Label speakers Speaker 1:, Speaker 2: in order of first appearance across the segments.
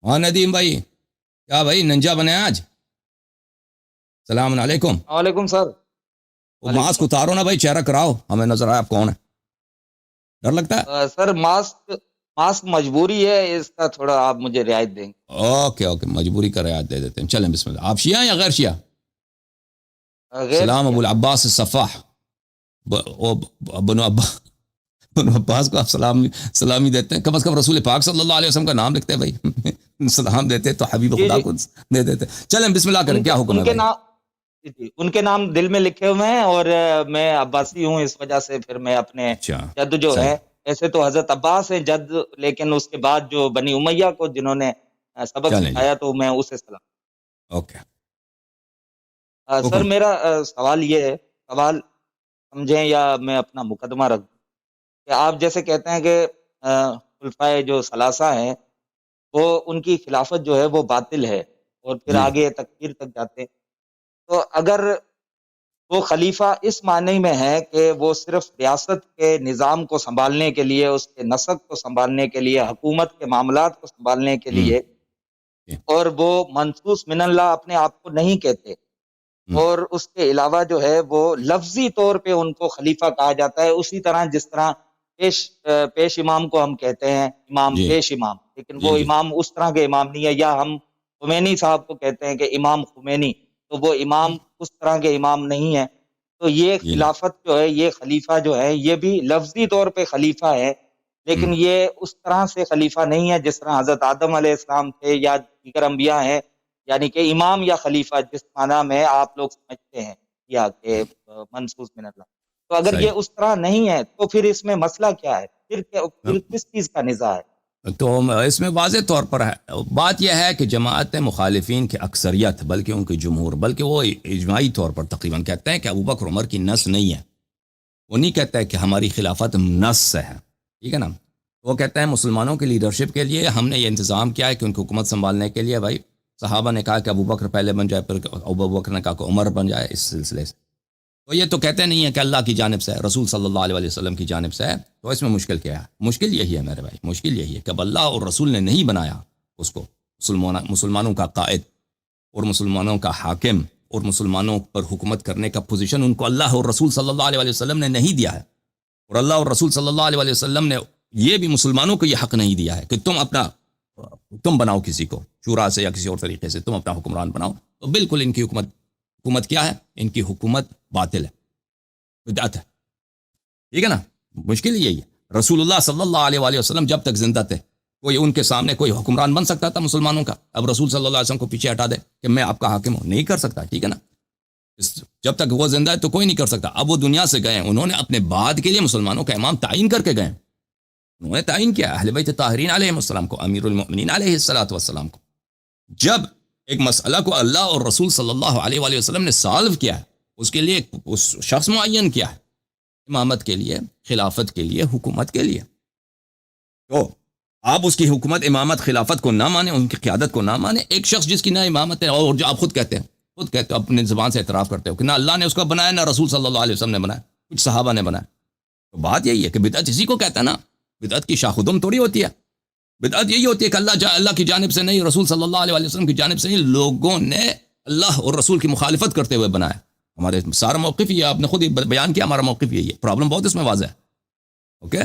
Speaker 1: ہاں ندیم بھائی، کیا بھائی ننجا بنے آج؟ السلام علیکم۔
Speaker 2: وعلیکم سر۔
Speaker 1: وہ
Speaker 2: وعلیکم
Speaker 1: ماسک اتارو نا بھائی، چہرہ کراؤ، ہمیں نظر آیا آپ کون ہے، ڈر لگتا ہے۔
Speaker 2: سر ماسک مجبوری ہے، اس کا تھوڑا آپ مجھے رعایت دیں گے؟
Speaker 1: اوکے اوکے، مجبوری کا رعایت دے دیتے ہیں، چلیں بسم اللہ۔ آپ شیعہ یا غیر شیعہ؟
Speaker 2: غیر
Speaker 1: سلام ابو
Speaker 2: شیعہ۔
Speaker 1: العباس الصفاح، بنو عباس کو آپ سلامی دیتے ہیں، کم از کم رسول پاک صلی اللہ علیہ وسلم کا نام لکھتے ہیں بھائی، سلام دیتے تو حبیب
Speaker 2: جی
Speaker 1: خدا
Speaker 2: جی،
Speaker 1: کو دے دیتے۔ چلیں بسم اللہ کریں، کیا حکم
Speaker 2: ان
Speaker 1: ہے
Speaker 2: کے
Speaker 1: بھائی؟
Speaker 2: نام، جی ان کے نام دل میں لکھے ہوئے ہیں، اور میں عباسی ہوں، اس وجہ سے پھر میں اپنے
Speaker 1: اچھا
Speaker 2: جد جو
Speaker 1: صحیح،
Speaker 2: ہے، ایسے تو حضرت عباس ہیں جد، لیکن اس کے بعد جو بنی امیہ کو جنہوں نے سبق
Speaker 1: چلیں جی،
Speaker 2: سکھایا تو میں اسے سلام۔
Speaker 1: اوکے
Speaker 2: سر
Speaker 1: حکم۔
Speaker 2: میرا سوال یہ ہے، سوال سمجھیں یا میں اپنا مقدمہ رکھ دوں، کہ آپ جیسے کہتے ہیں کہ خلفائے جو ثلاثہ ہیں وہ ان کی خلافت جو ہے وہ باطل ہے، اور پھر
Speaker 1: جی
Speaker 2: آگے تکفیر تک جاتے ہیں، تو اگر وہ خلیفہ اس معنی میں ہے کہ وہ صرف ریاست کے نظام کو سنبھالنے کے لیے، اس کے نسق کو سنبھالنے کے لیے، حکومت کے معاملات کو سنبھالنے کے
Speaker 1: ہوں
Speaker 2: لیے،
Speaker 1: جی،
Speaker 2: اور وہ منصوص من اللہ اپنے آپ کو نہیں کہتے،
Speaker 1: ہوں
Speaker 2: اور اس کے علاوہ جو ہے وہ لفظی طور پہ ان کو خلیفہ کہا جاتا ہے، اسی طرح جس طرح پیش امام کو ہم کہتے ہیں امام،
Speaker 1: جی
Speaker 2: پیش امام، لیکن
Speaker 1: جی
Speaker 2: وہ
Speaker 1: جی
Speaker 2: امام اس طرح کے امام نہیں ہے، یا ہم خمینی صاحب کو کہتے ہیں کہ امام خمینی، تو وہ امام اس طرح کے امام نہیں ہے، تو یہ
Speaker 1: جی
Speaker 2: خلافت جو ہے، یہ خلیفہ جو ہے، یہ بھی لفظی طور پہ خلیفہ ہے،
Speaker 1: ہوں
Speaker 2: لیکن یہ اس طرح سے خلیفہ نہیں ہے جس طرح حضرت آدم علیہ السلام تھے یا دیگر انبیاء ہیں، یعنی کہ امام یا خلیفہ جس معنی میں آپ لوگ سمجھتے ہیں، یا کہ منصوص من اللہ، تو اگر
Speaker 1: صحیح۔
Speaker 2: یہ اس طرح نہیں ہے تو پھر اس میں مسئلہ کیا ہے، پھر کس چیز کا نزاع ہے؟
Speaker 1: تو اس میں واضح طور پر ہے، بات یہ ہے کہ جماعت مخالفین کی اکثریت، بلکہ ان کی جمہور، بلکہ وہ اجماعی طور پر تقریباً کہتے ہیں کہ ابو بکر عمر کی نس نہیں ہے، وہ نہیں کہتا ہے کہ ہماری خلافت نس سے ہے، ٹھیک ہے نا؟ وہ کہتے ہیں مسلمانوں کی لیڈرشپ کے لیے ہم نے یہ انتظام کیا ہے کہ ان کی حکومت سنبھالنے کے لیے بھائی صحابہ نے کہا کہ ابو بکر پہلے بن جائے، پھر ابو بکر نے کہا کہ عمر بن جائے، اس سلسلے سے تو یہ تو کہتے نہیں ہے کہ اللہ کی جانب سے ہے، رسول صلی اللہ علیہ وسلم کی جانب سے ہے، تو اس میں مشکل کیا ہے؟ مشکل یہی ہے میرے بھائی، مشکل یہی ہے کہ اب اللہ اور رسول نے نہیں بنایا اس کو مسلمانوں کا قائد اور مسلمانوں کا حاکم، اور مسلمانوں پر حکومت کرنے کا پوزیشن ان کو اللہ اور رسول صلی اللہ علیہ وسلم نے نہیں دیا ہے، اور اللہ اور رسول صلی اللہ علیہ وسلم نے یہ بھی مسلمانوں کو یہ حق نہیں دیا ہے کہ تم بناؤ کسی کو شورا سے یا کسی اور طریقے سے، تم اپنا حکمران بناؤ، تو بالکل ان کی حکومت کیا ہے؟ ان کی حکومت باطل ہے، بدعت ہے، ٹھیک ہے نا؟ مشکل یہی ہے، رسول اللہ صلی اللہ علیہ وآلہ وسلم جب تک زندہ تھے کوئی ان کے سامنے کوئی حکمران بن سکتا تھا مسلمانوں کا؟ اب رسول صلی اللہ علیہ وسلم کو پیچھے ہٹا دے کہ میں آپ کا حاکم ہوں، نہیں کر سکتا، ٹھیک ہے نا؟ جب تک وہ زندہ ہے تو کوئی نہیں کر سکتا۔ اب وہ دنیا سے گئے، انہوں نے اپنے بعد کے لیے مسلمانوں کا امام تعین کر کے گئے، انہوں نے تعین کیا اہل بیت طاہرین علیہ السلام کو، امیر المؤمنین علیہ السلام کو۔ جب ایک مسئلہ کو اللہ اور رسول صلی اللہ علیہ وآلہ وسلم نے سالو کیا ہے، اس کے لیے اس شخص معین کیا ہے، امامت کے لیے، خلافت کے لیے، حکومت کے لیے، تو آپ اس کی حکومت، امامت، خلافت کو نہ مانیں، ان کی قیادت کو نہ مانیں، ایک شخص جس کی نہ امامت ہے، اور جو آپ خود کہتے ہو اپنے زبان سے اعتراف کرتے ہو کہ نہ اللہ نے اس کو بنایا، نہ رسول صلی اللہ علیہ وسلم نے بنایا، کچھ صحابہ نے بنایا، تو بات یہی ہے کہ بدعت اسی کو کہتا ہے نا، بدعت کی شاخ و دم تھوڑی ہوتی ہے، بدعت یہی ہوتی ہے کہ اللہ کی جانب سے نہیں، رسول صلی اللہ علیہ وسلم کی جانب سے نہیں، لوگوں نے اللہ اور رسول کی مخالفت کرتے ہوئے بنایا۔ ہمارے سارا موقف یہ آپ نے خود ہی بیان کیا، ہمارا موقف یہی ہے، پرابلم بہت اس میں واضح ہے، اوکے؟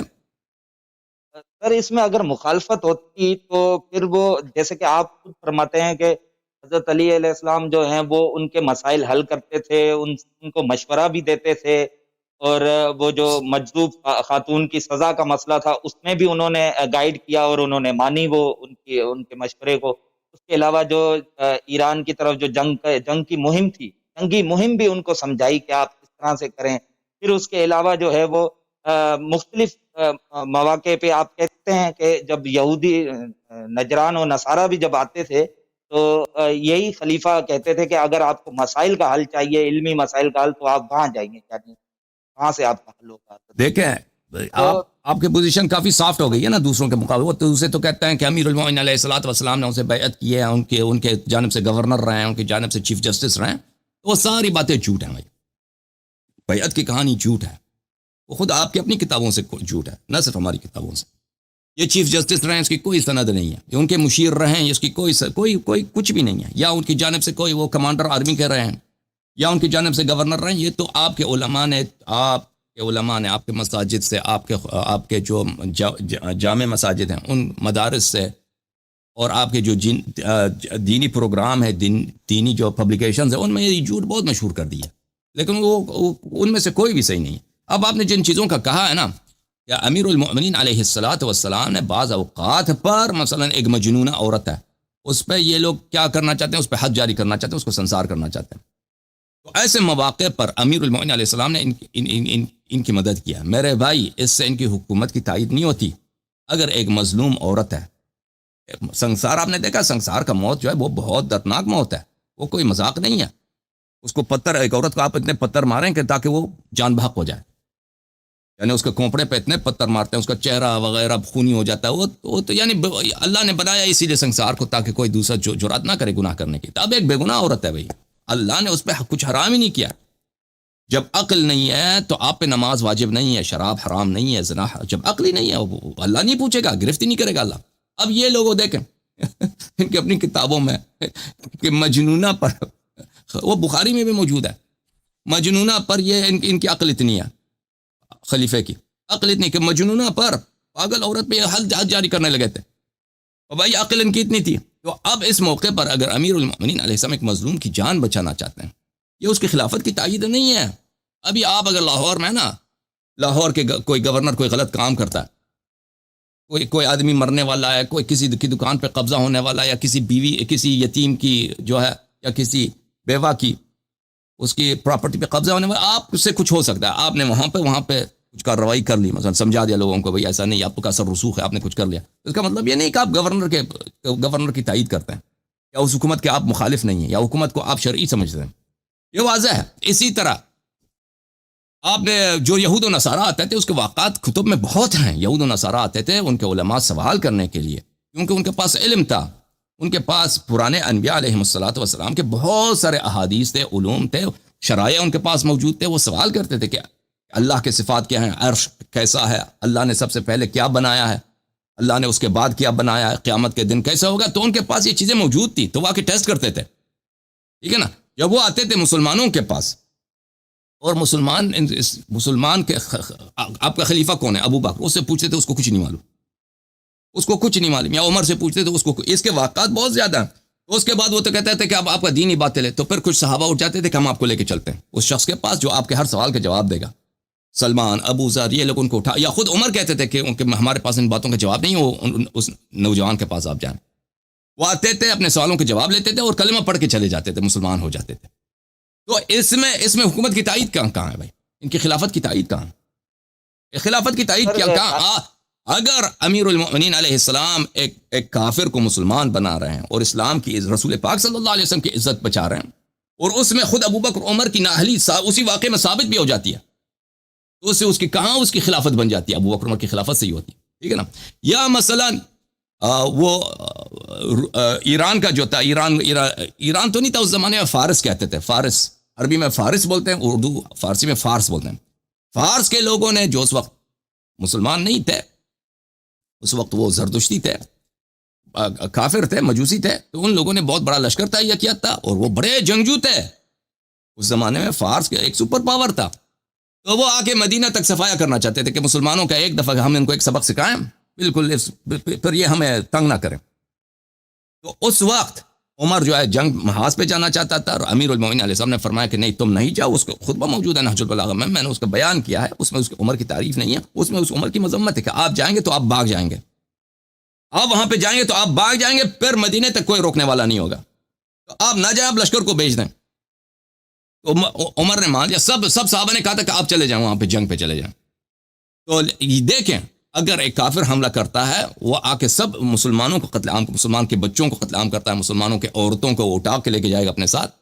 Speaker 2: سر اس میں اگر مخالفت ہوتی تو پھر وہ، جیسے کہ آپ خود فرماتے ہیں کہ حضرت علی علیہ السلام جو ہیں وہ ان کے مسائل حل کرتے تھے، ان کو مشورہ بھی دیتے تھے، اور وہ جو مجذوب خاتون کی سزا کا مسئلہ تھا اس میں بھی انہوں نے گائیڈ کیا، اور انہوں نے مانی وہ ان کے مشورے کو۔ اس کے علاوہ جو ایران کی طرف جو جنگ کی مہم تھی، جنگی مہم بھی ان کو سمجھائی کہ آپ کس طرح سے کریں۔ پھر اس کے علاوہ جو ہے وہ مختلف مواقع پہ آپ کہتے ہیں کہ جب یہودی نجران و نصارہ بھی جب آتے تھے تو یہی خلیفہ کہتے تھے کہ اگر آپ کو مسائل کا حل چاہیے، علمی مسائل کا حل، تو آپ وہاں جائیں گے، یعنی وہاں سے آپ کا حل ہوگا۔
Speaker 1: دیکھیں
Speaker 2: تو
Speaker 1: آپ کی پوزیشن کافی سافٹ ہو گئی ہے نا دوسروں کے مقابلے، وہ دوسرے تو کہتے ہیں کہ امیر المومنین علیہ الصلوۃ والسلام نے ان سے بیعت کی ہے، ان کے جانب سے گورنر رہے ہیں، ان کی جانب سے چیف جسٹس رہے ہیں، تو وہ ساری باتیں جھوٹ ہیں بھائی، بیعت کی کہانی جھوٹ ہے، وہ خود آپ کی اپنی کتابوں سے جھوٹ ہے، نہ صرف ہماری کتابوں سے، یہ چیف جسٹس رہے ہیں، اس کی کوئی سند نہیں ہے. یہ ان کے مشیر رہے ہیں، اس کی کوئی کچھ بھی نہیں ہے. یا ان کی جانب سے کوئی وہ کمانڈر آرمی کے رہے ہیں، یا ان کی جانب سے گورنر رہے ہیں. یہ تو آپ کے علماء نے آپ کے مساجد سے، آپ کے جو جامع مساجد ہیں ان مدارس سے، اور آپ کے جو دینی پروگرام ہے، دینی جو پبلیکیشنز ہیں، ان میں یہ جھوٹ بہت مشہور کر دیا. لیکن وہ ان میں سے کوئی بھی صحیح نہیں ہے. اب آپ نے جن چیزوں کا کہا ہے نا، کہ امیر المؤمنین علیہ الصلاۃ والسلام نے بعض اوقات پر مثلا ایک مجنونہ عورت ہے، اس پہ یہ لوگ کیا کرنا چاہتے ہیں، اس پہ حد جاری کرنا چاہتے ہیں، اس کو سنسار کرنا چاہتے ہیں. تو ایسے مواقع پر امیر المؤمنین علیہ السلام نے ان کی مدد کیا. میرے بھائی، اس سے ان کی حکومت کی تائید نہیں ہوتی. اگر ایک مظلوم عورت ہے، سنسار آپ نے دیکھا، سنسار کا موت جو ہے وہ بہت دردناک موت ہے، وہ کوئی مذاق نہیں ہے. اس کو ایک عورت کو آپ اتنے پتھر ماریں کہ تاکہ وہ جان بحق ہو جائے، یعنی اس کے کھوپڑے پہ اتنے پتھر مارتے ہیں، اس کا چہرہ وغیرہ خونی ہو جاتا ہے. وہ تو یعنی اللہ نے بنایا اسی لیے سنسار کو، تاکہ کوئی دوسرا جرات نہ کرے گناہ کرنے کی. اب ایک بے گناہ عورت ہے بھائی، اللہ نے اس پہ کچھ حرام ہی نہیں کیا. جب عقل نہیں ہے تو آپ پہ نماز واجب نہیں ہے، شراب حرام نہیں ہے، زنا. جب عقل ہی نہیں ہے، اللہ نہیں پوچھے گا، گرفت ہی نہیں کرے گا اللہ. اب یہ لوگوں دیکھیں ان کی اپنی کتابوں میں کہ مجنونہ پر، وہ بخاری میں بھی موجود ہے، مجنونہ پر یہ ان کی عقل اتنی ہے، خلیفے کی عقل اتنی کہ مجنونہ پر، پاگل عورت پہ یہ حد جاری کرنے لگے تھے. اور بھائی عقل ان کی اتنی تھی. تو اب اس موقع پر اگر امیر المؤمنین علیہ السلام ایک مظلوم کی جان بچانا چاہتے ہیں، یہ اس کی خلافت کی تائید نہیں ہے. ابھی آپ اگر لاہور میں نا، لاہور کے کوئی گورنر کوئی غلط کام کرتا ہے، کوئی آدمی مرنے والا ہے، کوئی کسی کی دکان پہ قبضہ ہونے والا ہے، یا کسی بیوی، کسی یتیم کی جو ہے، یا کسی بیوہ کی، اس کی پراپرٹی پہ قبضہ ہونے والا، آپ سے کچھ ہو سکتا ہے. آپ نے وہاں پہ کچھ کارروائی کر لی، مثلا سمجھا دیا لوگوں کو بھئی ایسا نہیں، آپ کا اثر رسوخ ہے، آپ نے کچھ کر لیا. اس کا مطلب یہ نہیں کہ آپ گورنر کی تائید کرتے ہیں، یا اس حکومت کے آپ مخالف نہیں ہیں، یا حکومت کو آپ شرعی سمجھتے ہیں. یہ واضح ہے. اسی طرح آپ نے جو یہود و نصارہ آتے تھے، اس کے واقعات کتب میں بہت ہیں. یہود و نصارہ آتے تھے ان کے علماء سوال کرنے کے لیے، کیونکہ ان کے پاس علم تھا، ان کے پاس پرانے انبیاء علیہ الصلوۃ والسلام کے بہت سارے احادیث تھے، علوم تھے، شرائع ان کے پاس موجود تھے. وہ سوال کرتے تھے کہ اللہ کے صفات کیا ہیں، عرش کیسا ہے، اللہ نے سب سے پہلے کیا بنایا ہے، اللہ نے اس کے بعد کیا بنایا ہے، قیامت کے دن کیسا ہوگا. تو ان کے پاس یہ چیزیں موجود تھی، تو وہ آ کے ٹیسٹ کرتے تھے. ٹھیک ہے نا. جب وہ آتے تھے مسلمانوں کے پاس، اور مسلمان کے آپ کا خلیفہ کون ہے، ابو بکر، اس سے پوچھتے تھے، اس کو کچھ نہیں معلوم، اس کو کچھ نہیں معلوم. یا عمر سے پوچھتے تھے، اس کو، اس کے واقعات بہت زیادہ ہیں. تو اس کے بعد وہ تو کہتے تھے کہ اب آپ کا دین ہی باطل ہے. تو پھر کچھ صحابہ اٹھ جاتے تھے کہ ہم آپ کو لے کے چلتے ہیں اس شخص کے پاس جو آپ کے ہر سوال کا جواب دے گا. سلمان، ابو ذر، یہ لوگ ان کو اٹھا، یا خود عمر کہتے تھے کہ ہمارے پاس ان باتوں کا جواب نہیں، وہ اس نوجوان کے پاس آپ جائیں. وہ آتے تھے، اپنے سوالوں کے جواب لیتے تھے، اور کلمہ پڑھ کے چلے جاتے تھے، مسلمان ہو جاتے تھے. تو اس میں حکومت کی تائید کہاں ہے بھائی؟ ان کی خلافت کی تائید کہاں ہے؟ خلافت کی تائید کہاں؟ اگر امیر المؤمنین علیہ السلام ایک کافر کو مسلمان بنا رہے ہیں، اور اسلام کی، رسول پاک صلی اللہ علیہ وسلم کی عزت بچا رہے ہیں، اور اس میں خود ابو بکر عمر کی نااہلی اسی واقعے میں ثابت بھی ہو جاتی ہے، تو اس کی کہاں اس کی خلافت بن جاتی ہے؟ ابو بکر عمر کی خلافت سے ہی ہوتی ہے. ٹھیک ہے نا. یا مثلا وہ ایران کا جو تھا، ایران تو نہیں تھا اس زمانے میں، فارس کہتے تھے. فارس، عربی میں فارس بولتے ہیں، اردو فارسی میں فارس بولتے ہیں. فارس کے لوگوں نے، جو اس وقت مسلمان نہیں تھے، اس وقت وہ زردشتی تھے، کافر تھے، مجوسی تھے، تو ان لوگوں نے بہت بڑا لشکر تہیہ کیا تھا، اور وہ بڑے جنگجو تھے. اس زمانے میں فارس کے ایک سپر پاور تھا. تو وہ آ کے مدینہ تک صفایا کرنا چاہتے تھے کہ مسلمانوں کا ایک دفعہ ہم ان کو ایک سبق سکھائیں، بالکل پھر یہ ہمیں تنگ نہ کریں. تو اس وقت عمر جو ہے جنگ محاذ پہ جانا چاہتا تھا، اور امیر المومنین علیہ السلام نے فرمایا کہ نہیں، تم نہیں جاؤ. اس کو خطبہ موجود ہے نہج البلاغہ میں نے اس کا بیان کیا ہے. اس میں اس عمر کی تعریف نہیں ہے، اس میں اس عمر کی مذمت ہے کہ آپ جائیں گے تو آپ بھاگ جائیں گے، آپ وہاں پہ جائیں گے تو آپ بھاگ جائیں گے، پھر مدینے تک کوئی روکنے والا نہیں ہوگا. تو آپ نہ جائیں، آپ لشکر کو بھیج دیں. تو عمر نے مان لیا. سب صحابہ نے کہا تھا کہ آپ چلے جائیں، وہاں پہ جنگ پہ چلے جائیں. تو دیکھیں، اگر ایک کافر حملہ کرتا ہے، وہ آ کے سب مسلمانوں کو قتل عام، مسلمان کے بچوں کو قتل عام کرتا ہے، مسلمانوں کے عورتوں کو اٹھا کے لے کے جائے گا اپنے ساتھ،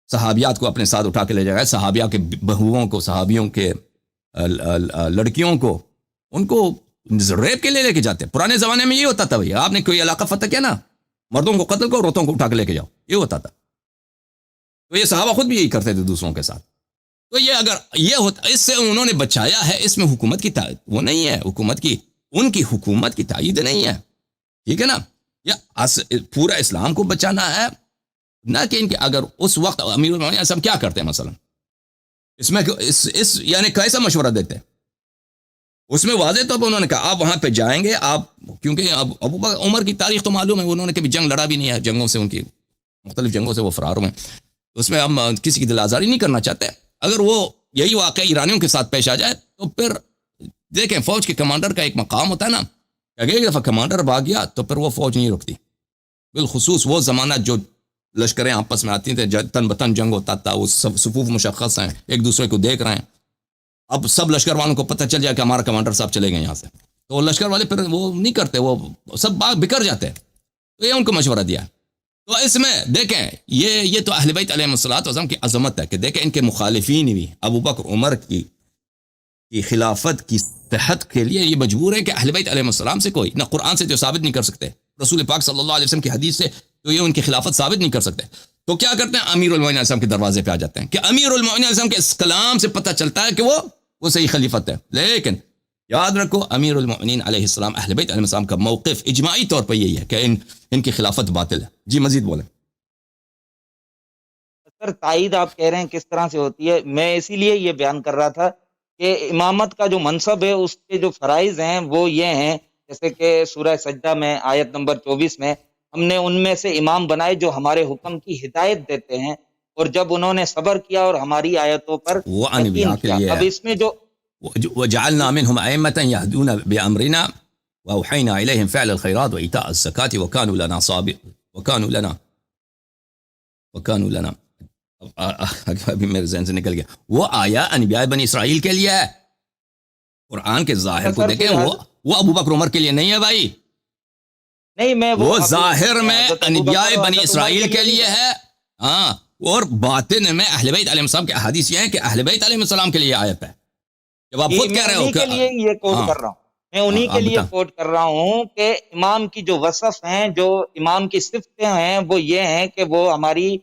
Speaker 1: صحابیات کو اپنے ساتھ اٹھا کے لے جائے گا، صحابیہ کے بہوؤں کو، صحابیوں کے لڑکیوں کو، ان کو ریپ کے لے کے جاتے. پرانے زمانے میں یہ ہوتا تھا بھائی، آپ نے کوئی علاقہ فتح کیا نا، مردوں کو قتل کرو، عورتوں کو اٹھا کے لے کے جاؤ، یہ ہوتا تھا. تو یہ صحابہ خود بھی یہی کرتے تھے دوسروں کے ساتھ. تو یہ اگر یہ ہوتا، اس سے انہوں نے بچایا ہے. اس میں حکومت کی وہ نہیں ہے، حکومت کی ان کی حکومت کی تائید نہیں ہے، ٹھیک ہے نا؟ یا پورا اسلام کو بچانا ہے، نہ کہ ان کے اگر اس وقت امیر المومنین سب کیا کرتے ہیں مثلا اس میں اس یعنی کیسا مشورہ دیتے ہیں؟ اس میں واضح طور پر انہوں نے کہا آپ وہاں پہ جائیں گے، آپ کیونکہ ابو بکر عمر کی تاریخ تو معلوم ہے، انہوں نے کبھی جنگ لڑا بھی نہیں ہے، جنگوں سے ان کی مختلف جنگوں سے وہ فرار ہوئے، اس میں ہم کسی کی دل آزاری نہیں کرنا چاہتے۔ اگر وہ یہی واقعہ ایرانیوں کے ساتھ پیش آ جائے تو پھر دیکھیں فوج کے کمانڈر کا ایک مقام ہوتا ہے نا، اگر ایک دفعہ کمانڈر بھاگ گیا تو پھر وہ فوج نہیں رکتی، بالخصوص وہ زمانہ جو لشکریں آپس میں آتی تھیں، تن بتن جنگ ہوتا تھا، وہ سب صفوف مشخص ہیں، ایک دوسرے کو دیکھ رہے ہیں، اب سب لشکر والوں کو پتہ چل جائے کہ ہمارا کمانڈر صاحب چلے گئے یہاں سے، تو لشکر والے پھر وہ نہیں کرتے، وہ سب باغ بکر جاتے ہیں، تو یہ ان کو مشورہ دیا۔ تو اس میں دیکھیں یہ تو اہل بیت علیہ السلام کی عظمت ہے کہ دیکھیں ان کے مخالفین بھی ابو بکر عمر کی خلافت کی صحت کے لیے یہ مجبور ہے کہ اہل بیت علیہ السلام سے کوئی نہ قرآن سے جو ثابت نہیں کر سکتے، رسول پاک صلی اللہ علیہ وسلم کی حدیث سے تو یہ ان کی خلافت ثابت نہیں کر سکتے، تو کیا کرتے ہیں امیر المومنین علیہ السلام کے دروازے پہ آ جاتے ہیں کہ امیر المومنین علیہ السلام کے اس کلام سے پتہ چلتا ہے کہ وہ صحیح خلیفت ہے۔ لیکن یاد رکھو امیر المومنین علیہ السلام اہل بیت علیہ السلام کا موقف اجماعی طور پر یہی ہے کہ ان کی خلافت باطل ہے۔ جی مزید بولیں۔
Speaker 2: سر تائید آپ کہہ رہے ہیں کس طرح سے ہوتی ہے، میں اسی لیے یہ بیان کر رہا تھا کہ امامت کا جو منصب ہے اس کے جو فرائض ہیں وہ یہ ہیں، جیسے کہ سورہ سجدہ میں آیت نمبر 24 میں ہم نے ان میں سے امام بنائے جو ہمارے حکم کی ہدایت دیتے ہیں، اور جب انہوں نے صبر کیا اور ہماری آیتوں پر
Speaker 1: وہ
Speaker 2: یقین
Speaker 1: انبیاء کے
Speaker 2: کیا۔
Speaker 1: لیے
Speaker 2: اب اس میں جو
Speaker 1: وجعلنا منهم ائمة يهدون بامرنا واوحينا اليهم فعل الخيرات وايتاء الزكاة وكانوا لنا وكانوا لنا ابھی میرے ذہن سے نکل گیا، وہ آیا انبیاء بنی اسرائیل کے لیے ہے۔ قرآن کے ظاہر کو دیکھیں، وہ ابو بکر عمر کے لیے نہیں ہے بھائی،
Speaker 2: نہیں میں
Speaker 1: وہ ظاہر میں
Speaker 2: حضرت ابو
Speaker 1: انبیاء
Speaker 2: بکر اور
Speaker 1: بنی
Speaker 2: حضرت عمر
Speaker 1: اسرائیل کے لیے ہے، ہاں، اور باطن میں اہل بیت علیہ السلام کے احادیث یہ ہیں کہ اہل بیت علیہ السلام کے لیے آیت ہے، جب آپ خود کہہ رہے ہو
Speaker 2: انہی کے لیے یہ کوٹ کر رہا ہوں، میں انہی کے لیے کوٹ کر رہا ہوں کہ امام کی جو وصف ہیں، جو امام کی صفتیں ہیں، وہ یہ ہیں کہ وہ ہماری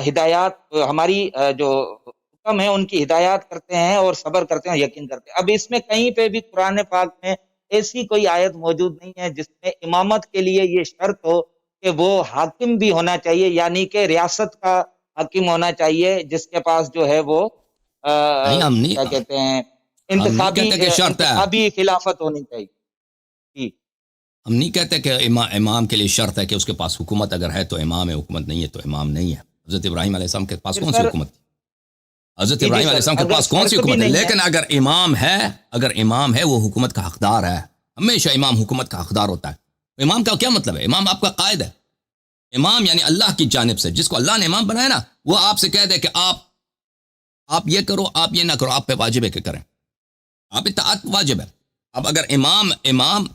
Speaker 2: ہدایات، ہماری جو حکم ہیں ان کی ہدایات کرتے ہیں اور صبر کرتے ہیں، یقین کرتے ہیں۔ اب اس میں کہیں پہ بھی قرآن پاک میں ایسی کوئی آیت موجود نہیں ہے جس میں امامت کے لیے یہ شرط ہو کہ وہ حاکم بھی ہونا چاہیے، یعنی کہ ریاست کا حاکم ہونا چاہیے جس کے پاس جو ہے وہ
Speaker 1: نہیں،
Speaker 2: کیا کہتے ہیں
Speaker 1: ہم نہیں کہتے کہ شرط ہے،
Speaker 2: انتخابی خلافت ہونی چاہیے۔ جی
Speaker 1: ہم نہیں کہتے کہ امام کے لیے شرط ہے کہ اس کے پاس حکومت اگر ہے تو امام ہے، حکومت نہیں ہے تو امام نہیں ہے۔ حضرت ابراہیم علیہ السلام کے پاس کون سی حکومت تھی؟ حضرت ابراہیم علیہ السلام کے پاس کون سی حکومت ہے؟ لیکن اگر امام ہے وہ حکومت کا حقدار ہے، ہمیشہ امام حکومت کا حقدار ہوتا ہے۔ امام کا کیا مطلب ہے؟ امام آپ کا قائد ہے، امام یعنی اللہ کی جانب سے جس کو اللہ نے امام بنایا نا، وہ آپ سے کہہ دے کہ آپ یہ کرو، آپ یہ نہ کرو، آپ پہ واجب ہے کہ کریں، آپ اطاعت واجب ہے۔ اب اگر امام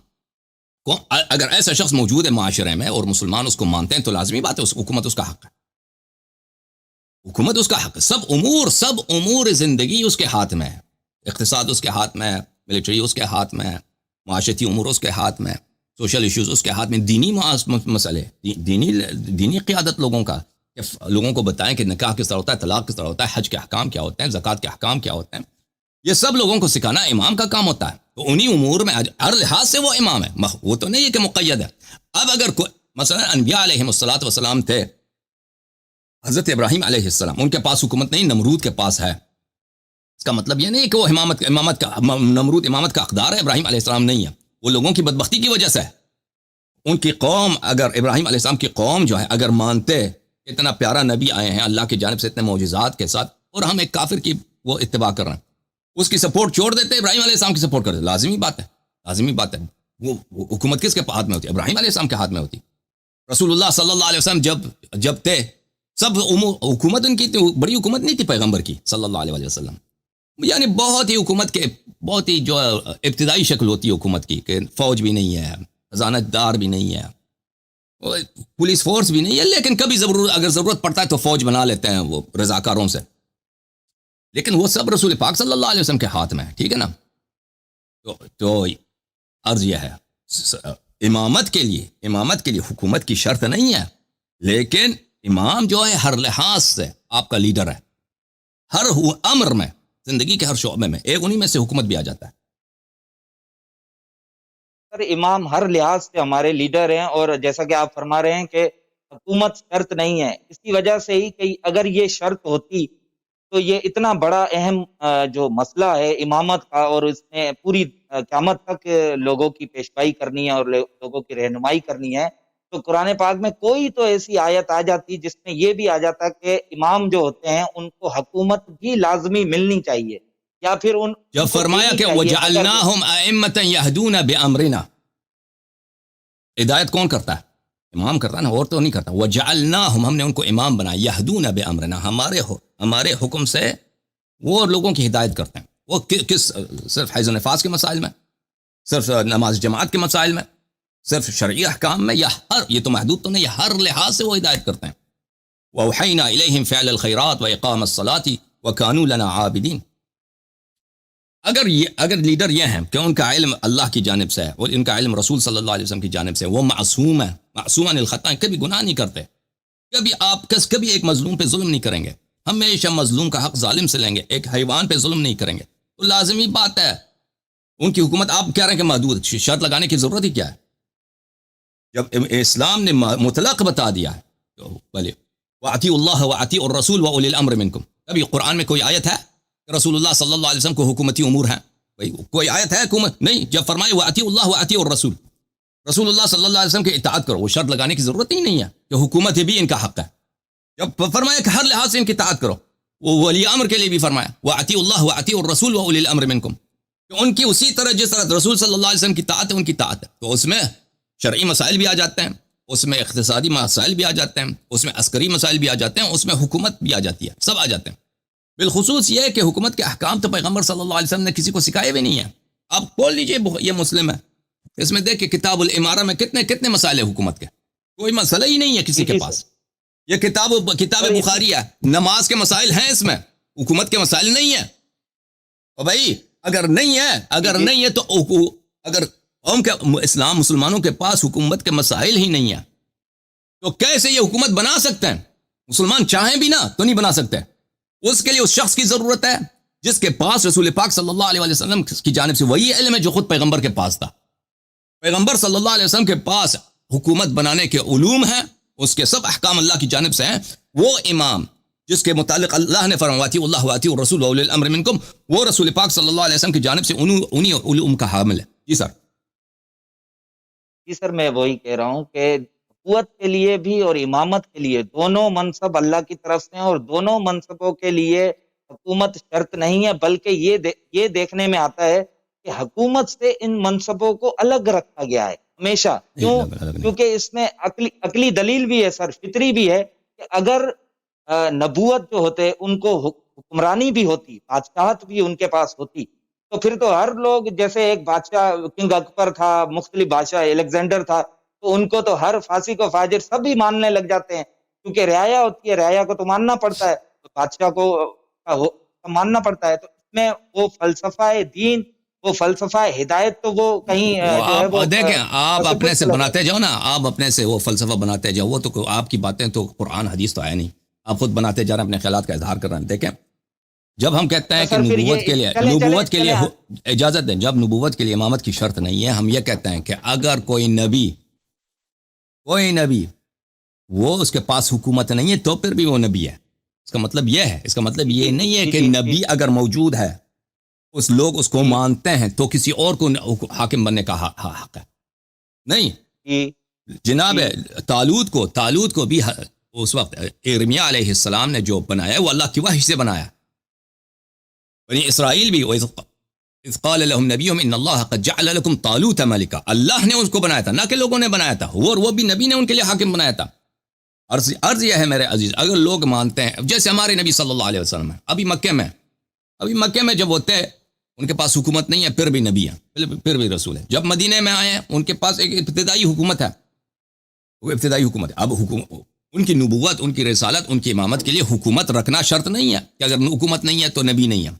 Speaker 1: کو اگر ایسا شخص موجود ہے معاشرے میں اور مسلمان اس کو مانتے ہیں تو لازمی بات ہے حکومت اس کا حق ہے، حکومت اس کا حق ہے۔ سب امور زندگی اس کے ہاتھ میں ہے، اقتصاد اس کے ہاتھ میں ہے، ملٹری اس کے ہاتھ میں ہے، معاشرتی امور اس کے ہاتھ میں ہے، سوشل ایشوز اس کے ہاتھ میں، دینی مسئلے، دینی قیادت لوگوں کا، لوگوں کو بتائیں کہ نکاح کس طرح ہوتا ہے، طلاق کس طرح ہوتا ہے، حج کے احکام کیا ہوتے ہیں، زکوٰۃ کے احکام کیا ہوتے ہیں، یہ سب لوگوں کو سکھانا امام کا کام ہوتا ہے۔ تو انہی امور میں ہر لحاظ سے وہ امام ہے، وہ تو نہیں ہے کہ مقید ہے۔ اب اگر مثلا انبیاء علیہ السلام تھے، حضرت ابراہیم علیہ السلام، ان کے پاس حکومت نہیں، نمرود کے پاس ہے، اس کا مطلب یہ نہیں کہ وہ نمرود امامت کا حقدار ہے، ابراہیم علیہ السلام نہیں ہے، وہ لوگوں کی بدبختی کی وجہ سے ہے۔ ان کی قوم، اگر ابراہیم علیہ السلام کی قوم جو ہے اگر مانتے اتنا پیارا نبی آئے ہیں اللہ کی جانب سے اتنے معجزات کے ساتھ، اور ہم ایک کافر کی وہ اتباع کر رہے ہیں، اس کی سپورٹ چھوڑ دیتے، ابراہیم علیہ السلام کی سپورٹ کر دیتے، لازمی بات ہے۔ وہ حکومت کس کے ہاتھ میں ہوتی ہے؟ ابراہیم علیہ السلام کے ہاتھ میں ہوتی۔ رسول اللہ صلی اللہ علیہ وسلم جب تھے، سب حکومت ان کی بڑی حکومت نہیں تھی پیغمبر کی صلی اللہ علیہ وسلم، یعنی بہت ہی حکومت کے بہت ہی جو ابتدائی شکل ہوتی ہے حکومت کی، کہ فوج بھی نہیں ہے، خزانہ دار بھی نہیں ہے، پولیس فورس بھی نہیں ہے، لیکن کبھی اگر ضرورت پڑتا ہے تو فوج بنا لیتے ہیں وہ رضاکاروں سے، لیکن وہ سب رسول پاک صلی اللہ علیہ وسلم کے ہاتھ میں ہے، ٹھیک ہے نا؟ تو عرض یہ ہے، امامت کے لیے حکومت کی شرط نہیں ہے، لیکن امام جو ہے ہر لحاظ سے آپ کا لیڈر ہے، ہر امر میں، زندگی کے ہر شعبے میں، ایک انہی میں سے حکومت بھی آ جاتا ہے۔
Speaker 2: سر امام ہر لحاظ سے ہمارے لیڈر ہیں، اور جیسا کہ آپ فرما رہے ہیں کہ حکومت شرط نہیں ہے، اسی وجہ سے ہی کہ اگر یہ شرط ہوتی تو یہ اتنا بڑا اہم جو مسئلہ ہے امامت کا، اور اس میں پوری قیامت تک لوگوں کی پیشوائی کرنی ہے اور لوگوں کی رہنمائی کرنی ہے، تو قرآن پاک میں کوئی تو ایسی آیت آ جاتی جس میں یہ بھی آ جاتا کہ امام جو ہوتے ہیں ان کو حکومت بھی لازمی ملنی چاہیے، یا پھر
Speaker 1: جب
Speaker 2: ان کو
Speaker 1: فرمایا
Speaker 2: دینی
Speaker 1: کہ
Speaker 2: چاہیے اگر وہ
Speaker 1: وَجَعَلْنَاهُمْ أَئِمَّةً يَهْدُونَ بِأَمْرِنَا، ہدایت کون کرتا ہے؟ امام کرتا ہے نا، اور تو نہیں کرتا. وَجَعَلْنَاهُمْ، ہم نے ان کو امام بنایا، يَهْدُونَ بِأَمْرِنَا، ہمارے حکم سے وہ لوگوں کی ہدایت کرتے ہیں. وہ کس؟ صرف حیض و نفاس کے مسائل میں، صرف نماز جماعت کے مسائل میں، صرف شرعی احکام میں، یا ہر، یہ تو محدود تو نہیں، یہ ہر لحاظ سے وہ ہدایت کرتے ہیں. وَأَوْحَيْنَا إِلَيْهِمْ فِعْلَ الْخَيْرَاتِ وَإِقَامَ الصَّلَاةِ وَكَانُوا لَنَا عَابِدِينَ. اگر لیڈر یہ ہیں کہ ان کا علم اللہ کی جانب سے ہے اور ان کا علم رسول صلی اللہ علیہ وسلم کی جانب سے ہے، وہ معصوم ہے، معصوم عن الخطا، کبھی گناہ نہیں کرتے، کبھی ایک مظلوم پہ ظلم نہیں کریں گے، ہمیشہ مظلوم کا حق ظالم سے لیں گے، ایک حیوان پہ ظلم نہیں کریں گے. تو لازمی بات ہے ان کی حکومت. آپ کہہ رہے ہیں کہ محدود، شرط لگانے کی ضرورت ہی کیا ہے جب اسلام نے مطلق بتا دیا ہے؟ تو بھلے وَأَطِيعُوا اللَّهَ وَأَطِيعُوا الرَّسُولَ وَأُولِي الْأَمْرِ مِنكُمْ. کبھی قرآن میں کوئی آیت ہے کہ رسول اللہ صلی اللہ علیہ وسلم کو حکومتی امور ہیں؟ کوئی آیت ہے حکومت؟ نہیں. جب فرمائے وَأَطِيعُوا اللَّهَ وَأَطِيعُوا الرَّسُولَ، رسول اللہ صلی اللہ علیہ وسلم کی اطاعت کرو، وہ شرط لگانے کی ضرورت ہی نہیں ہے کہ حکومت بھی ان کا حق ہے. جب فرمایا کہ ہر لحاظ سے ان کی اطاعت کرو، وہ ولی امر کے لیے بھی فرمایا وَأَطِيعُوا اللَّهَ وَأَطِيعُوا الرَّسُولَ وَأُولِي الْأَمْرِ مِنكُمْ، کہ ان کی اسی طرح جس طرح رسول صلی اللہ علیہ وسلم کی اطاعت ہے ان کی اطاعت ہے. تو اس میں شرعی مسائل بھی آ جاتے ہیں، اس میں اقتصادی مسائل بھی آ جاتے ہیں، اس میں عسکری مسائل بھی آ جاتے ہیں، اس میں حکومت بھی آ جاتی ہے، سب آ جاتے ہیں. بالخصوص یہ کہ حکومت کے احکام تو پیغمبر صلی اللہ علیہ وسلم نے کسی کو سکھائے بھی نہیں ہیں. آپ کھول لیجئے، یہ مسلم ہے، اس میں دیکھ کہ کتاب الامارہ میں کتنے مسائل ہیں حکومت کے، کوئی مسئلہ ہی نہیں ہے کسی کے پاس. یہ کتاب بخاری ہے، نماز کے مسائل ہیں اس میں، حکومت کے مسائل نہیں ہیں. اور بھائی اگر نہیں ہے تو اگر قوم کے اسلام مسلمانوں کے پاس حکومت کے مسائل ہی نہیں ہیں تو کیسے یہ حکومت بنا سکتے ہیں؟ مسلمان چاہیں بھی نہ تو نہیں بنا سکتے. اس کے لیے اس شخص کی ضرورت ہے جس کے پاس رسول پاک صلی اللہ علیہ وسلم کی جانب سے وہی علم ہے جو خود پیغمبر کے پاس تھا. پیغمبر صلی اللہ علیہ وسلم کے پاس حکومت بنانے کے علوم ہیں، اس کے سب احکام اللہ کی جانب سے ہیں. وہ امام جس کے متعلق اللہ نے فرمایا وَأَطِيعُوا اللَّهَ وَأَطِيعُوا الرَّسُولَ وَأُولِي الْأَمْرِ مِنكُمْ، وہ رسول پاک صلی اللہ علیہ وسلم کی جانب سے انہی علوم کا حامل ہے. جی سر.
Speaker 2: جی سر، میں وہی کہہ رہا ہوں کہ نبوت کے لیے بھی اور امامت کے لیے دونوں منصب اللہ کی طرف سے ہیں، اور دونوں منصبوں کے لیے حکومت شرط نہیں ہے، بلکہ یہ دیکھنے میں آتا ہے کہ حکومت سے ان منصبوں کو الگ رکھا گیا ہے ہمیشہ. کیونکہ اس میں عقلی دلیل بھی ہے سر، فطری بھی ہے کہ اگر نبوت جو ہوتے ان کو حکمرانی بھی ہوتی، بادشاہت بھی ان کے پاس ہوتی، تو پھر تو ہر لوگ، جیسے ایک بادشاہ کنگ اکبر تھا، مختلف بادشاہ الیگزینڈر تھا، تو ان کو تو ہر فاسق و فاجر سب ہی ماننے لگ جاتے ہیں، کیونکہ رعایا ہوتی ہے، رعایا کو تو ماننا پڑتا ہے، تو بادشاہ کو ماننا پڑتا ہے. تو اس میں وہ فلسفہ دین، وہ فلسفہ ہدایت، تو وہ کہیں جو ہے وہ
Speaker 1: دیکھیں، آپ اپنے سے
Speaker 2: چلا جاتا
Speaker 1: بناتے جاؤ نا، آپ اپنے سے وہ فلسفہ بناتے جاؤ، وہ تو آپ کی باتیں تو قرآن حدیث تو آیا نہیں، آپ خود بناتے جا رہے ہیں، اپنے خیالات کا اظہار کر رہے ہیں. دیکھیں، جب ہم کہتے ہیں کہ
Speaker 2: سر پھر
Speaker 1: نبوت کے لیے
Speaker 2: چلیں
Speaker 1: اجازت دیں، جب نبوت کے لیے امامت کی شرط نہیں ہے، ہم یہ کہتے ہیں کہ اگر کوئی نبی وہ اس کے پاس حکومت نہیں ہے تو پھر بھی وہ نبی ہے. اس کا مطلب یہ ہے، اس کا مطلب یہ نہیں ہے کہ نبی اگر موجود ہے، لوگ اس کو مانتے ہیں تو کسی اور کو حاکم بننے کا حق ہے. نہیں جناب، طالوت کو بھی اس وقت ارمیا علیہ السلام نے جو بنایا وہ اللہ کی وحی سے بنایا. بنی اسرائیل بھی اذ قال لهم نبيهم ان الله قد جعل لكم طالوت ملكا، اللہ نے اس کو بنایا تھا، نہ کہ لوگوں نے بنایا تھا، اور وہ بھی نبی نے ان کے لیے حاکم بنایا تھا. عرض یہ ہے میرے عزیز، اگر لوگ مانتے ہیں جیسے ہمارے نبی صلی اللہ علیہ وسلم ہے، ابھی مکے میں جب ہوتے ہیں ان کے پاس حکومت نہیں ہے، پھر بھی نبی ہیں، پھر بھی رسول ہے. جب مدینے میں آئے ہیں ان کے پاس ایک ابتدائی حکومت ہے، وہ ابتدائی حکومت ہے. اب ان کی نبوت، ان کی رسالت، ان کی امامت کے لیے حکومت رکھنا شرط نہیں ہے کہ اگر حکومت نہیں ہے تو نبی نہیں ہے.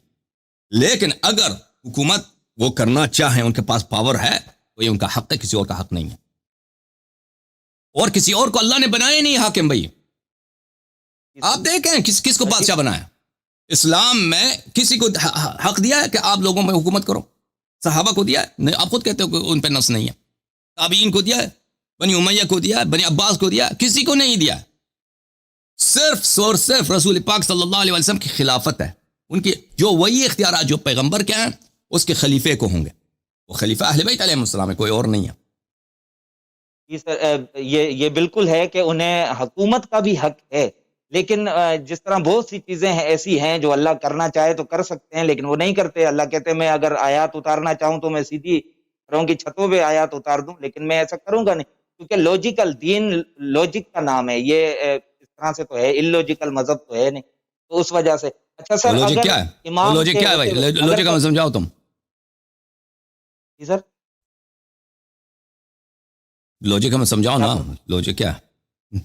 Speaker 1: لیکن اگر حکومت وہ کرنا چاہیں، ان کے پاس پاور ہے، تو یہ ان کا حق ہے، کسی اور کا حق نہیں ہے. اور کسی اور کو اللہ نے بنایا نہیں حاکم. بھائی آپ دیکھیں کس کو بادشاہ بنایا؟ اسلام میں کسی کو حق دیا ہے کہ آپ لوگوں میں حکومت کرو؟ صحابہ کو دیا ہے؟ نہیں. آپ خود کہتے ہو کہ ان پہ نص نہیں ہے. تابعین کو دیا ہے، بنی امیہ کو دیا ہے، بنی عباس کو دیا ہے، کسی کو نہیں دیا. صرف اور صرف رسول پاک صلی اللہ علیہ وسلم کی خلافت ہے. ان کی جو وہی اختیارات جو پیغمبر کے ہیں اس کے خلیفے کو ہوں گے. وہ خلیفہ اہل بیت علیہ السلام ہے، کوئی اور نہیں ہے.
Speaker 2: جی سر، یہ بالکل ہے کہ انہیں حکومت کا بھی حق ہے، لیکن جس طرح بہت سی چیزیں ایسی ہیں جو اللہ کرنا چاہے تو کر سکتے ہیں، لیکن وہ نہیں کرتے. اللہ کہتے ہیں میں اگر آیات اتارنا چاہوں تو میں سیدھی گھروں کی چھتوں پہ آیات اتار دوں، لیکن میں ایسا کروں گا نہیں، کیونکہ لوجیکل دین لوجک کا نام ہے. یہ اس طرح سے تو ہے، ان لوجیکل مذہب تو ہے نہیں، تو اس وجہ سے. اچھا
Speaker 1: وہ
Speaker 2: سر،
Speaker 1: لوجک
Speaker 2: اگر
Speaker 1: کیا ہے؟ وہ
Speaker 2: امام
Speaker 1: لوجک
Speaker 2: کے
Speaker 1: کیا ہے
Speaker 2: ہوتے
Speaker 1: بھائی؟
Speaker 2: ہوئے اگر
Speaker 1: لوجک کا سمجھاؤ تم.
Speaker 2: جی سر
Speaker 1: لوجک ہمیں سمجھاؤ
Speaker 2: کیا
Speaker 1: نا،
Speaker 2: فرما
Speaker 1: لوجک کیا ہے؟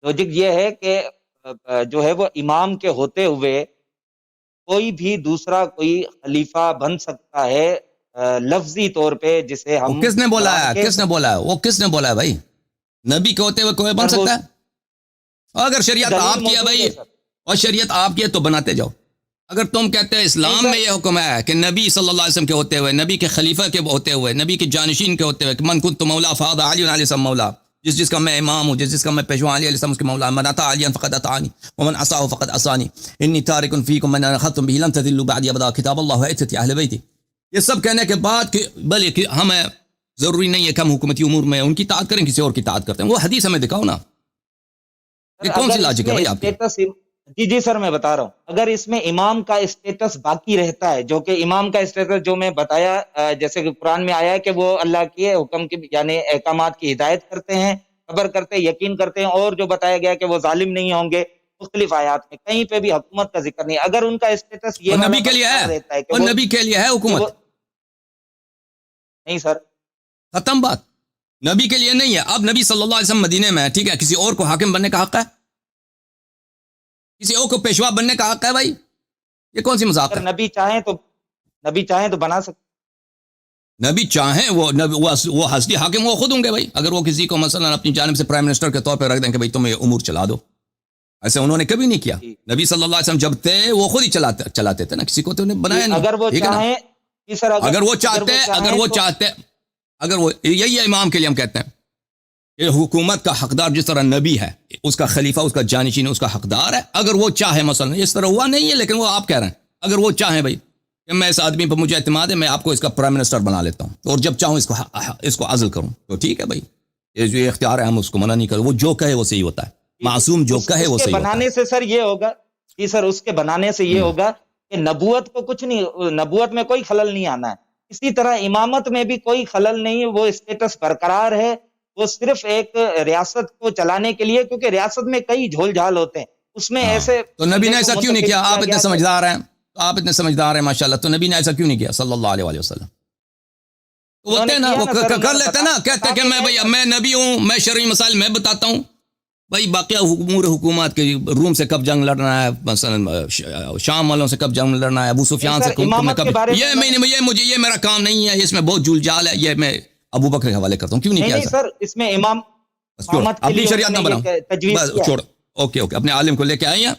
Speaker 2: لوجک یہ ہے کہ جو ہے وہ امام کے ہوتے ہوئے کوئی بھی دوسرا کوئی خلیفہ بن سکتا ہے لفظی طور پہ، جسے
Speaker 1: وہ
Speaker 2: ہم
Speaker 1: کس نے بولا
Speaker 2: عمران
Speaker 1: ہے؟
Speaker 2: کہہ
Speaker 1: کس نے
Speaker 2: سکتے
Speaker 1: بولا ہے؟ وہ کس نے بولا ہے بھائی؟ نبی کے ہوتے ہوئے کوئی بن
Speaker 2: ہیں. سر وہ
Speaker 1: سکتا ہے؟ اگر شریعت
Speaker 2: دلیل
Speaker 1: آپ کی ہے
Speaker 2: موجود
Speaker 1: بھائی،
Speaker 2: ہے سر.
Speaker 1: اور شریعت آپ کی ہے تو بناتے جاؤ. اگر تم کہتے ہیں
Speaker 2: نہیں
Speaker 1: اسلام
Speaker 2: سر،
Speaker 1: میں یہ حکم ہے کہ نبی صلی اللہ علیہ وسلم کے ہوتے ہوئے، نبی کے خلیفہ کے ہوتے ہوئے، نبی کے جانشین کے ہوتے ہوئے، کہ من کنت مولا فاض علی علیہ السلام مولا، جس کا میں امام ہوں، جس کا میں پیشوا علی علیہ السلام اس کے مولا، من اطاع علی فقد اطاعنی ومن عصاه فقد عصانی انی تارک فیکم من اخذتم به لن تضلوا بعدی ابدا کتاب اللہ وعترتی اہل بیتی. یہ سب کہنے کے بعد کہ بلے کہ ہمیں ضروری نہیں ہے کہ ہم حکومتی امور میں ان کی اطاعت کریں، کسی اور کی اطاعت کرتے ہیں. وہ حدیث ہمیں دکھاؤ نا.
Speaker 2: سر
Speaker 1: یہ کون سی
Speaker 2: اگر اس
Speaker 1: لاجک ہے
Speaker 2: میں
Speaker 1: بھائی آپ کی؟
Speaker 2: اسٹیٹس، جی سر میں بتا رہا ہوں، اگر اس میں امام کا اسٹیٹس باقی رہتا ہے، جو کہ امام کا اسٹیٹس جو میں بتایا، جیسے کہ قرآن میں آیا ہے کہ وہ اللہ کے حکم کی یعنی احکامات کی ہدایت کرتے ہیں، خبر کرتے ہیں، یقین کرتے ہیں، اور جو بتایا گیا کہ وہ ظالم نہیں ہوں گے. مختلف آیات میں کہیں پہ بھی حکومت کا ذکر نہیں. اگر ان کا اسٹیٹس یہ
Speaker 1: اور
Speaker 2: والا
Speaker 1: نبی کے لیے ہے،
Speaker 2: برقرار رہتا ہے کہ
Speaker 1: اور
Speaker 2: وہ
Speaker 1: نبی کے لیے ہے
Speaker 2: کہ وہ
Speaker 1: حکومت.
Speaker 2: نہیں سر.
Speaker 1: ختم بات. نبی کے لیے نہیں ہے. اب نبی صلی اللہ علیہ وسلم مدینے میں ہے، ٹھیک ہے، کسی اور کو حاکم بننے کا حق ہے؟ کسی اور کو پیشوا بننے کا حق ہے بھائی؟ یہ کون سی مذاق
Speaker 2: اگر
Speaker 1: ہے؟
Speaker 2: نبی چاہیں تو بنا سکتے.
Speaker 1: نبی چاہیں وہ حسبی حاکم وہ خود ہوں گے بھائی. اگر وہ کسی کو مثلا اپنی جانب سے پرائم منسٹر کے طور پہ رکھ دیں کہ بھائی تم یہ امور چلا دو، ایسے انہوں نے کبھی نہیں کیا.
Speaker 2: جی
Speaker 1: نبی صلی اللہ علیہ وسلم جب تھے وہ خود ہی چلاتے تھے نا، کسی کو تو انہیں بنایا نہیں.
Speaker 2: اگر وہ
Speaker 1: ٹھیک ہے نا؟
Speaker 2: چاہیں جی سر،
Speaker 1: اگر وہ
Speaker 2: تو
Speaker 1: چاہتے اگر وہ یہی ہے امام کے لیے ہم کہتے ہیں کہ حکومت کا حقدار جس طرح نبی ہے، اس کا خلیفہ، اس کا جانشین، اس کا حقدار ہے. اگر وہ چاہے، مثلا اس طرح ہوا نہیں ہے لیکن وہ آپ کہہ رہے ہیں، اگر وہ چاہیں بھائی کہ میں اس آدمی پر مجھے اعتماد ہے، میں آپ کو اس کا پرائم منسٹر بنا لیتا ہوں، اور جب چاہوں اس کو عزل کروں، تو ٹھیک ہے بھائی، یہ جو اختیار ہے ہم اس کو منع نہیں کریں. وہ جو کہے وہ صحیح ہوتا ہے. معصوم جو کہے وہ
Speaker 2: اس کے
Speaker 1: صحیح ہوتا ہے.
Speaker 2: بنانے سے سر یہ ہوگا. جی سر، اس کے بنانے سے یہ
Speaker 1: ہم۔
Speaker 2: ہوگا کہ نبوت کو کچھ نہیں، نبوت میں کوئی خلل نہیں آنا ہے. اسی طرح امامت میں بھی کوئی خلل نہیں ہے، وہ اسٹیٹس برقرار ہے. وہ صرف ایک ریاست کو چلانے کے لیے، کیونکہ ریاست میں کئی جھول جھال ہوتے ہیں، اس میں
Speaker 1: ہاں
Speaker 2: ایسے
Speaker 1: تو نبی نے
Speaker 2: بندے کو
Speaker 1: ایسا کیوں نہیں
Speaker 2: منتخب
Speaker 1: کیا؟ آپ اتنے
Speaker 2: گیا کہ
Speaker 1: سمجھدار ہیں، تو آپ اتنے سمجھدار ہیں ماشاءاللہ، تو نبی نے ایسا کیوں نہیں کیا صلی اللہ علیہ وسلم؟ وہ
Speaker 2: انہوں نے
Speaker 1: ہوتے نا،
Speaker 2: کیا
Speaker 1: وہ
Speaker 2: نا سر، انہوں
Speaker 1: کر
Speaker 2: نے
Speaker 1: لیتے نا، کہتے کہ میں بھائی میں نبی ہوں، میں شرعی مسائل میں بتاتا ہوں. بھائی باقی امور حکومت کے، روم سے کب جنگ لڑنا ہے، مثلا شام والوں سے کب جنگ لڑنا ہے، ابو سفیان سے
Speaker 2: سر امامت
Speaker 1: کب،
Speaker 2: کے بارے میں
Speaker 1: یہ میرا کام نہیں ہے، اس میں بہت جھول جال ہے، یہ میں ابو بکر کے حوالے کرتا ہوں. کیوں نہیں
Speaker 2: نہیں
Speaker 1: کیا
Speaker 2: نہیں
Speaker 1: ایسا؟
Speaker 2: سر، اس میں
Speaker 1: بس چھوڑ،
Speaker 2: امامت کے
Speaker 1: اپنی
Speaker 2: لیے
Speaker 1: شریعت
Speaker 2: انہوں
Speaker 1: نہ
Speaker 2: نے
Speaker 1: بناؤ،
Speaker 2: یہ تجویز
Speaker 1: بس
Speaker 2: کیا.
Speaker 1: چھوڑ. اوکے اپنے عالم کو لے کے آئے ہیں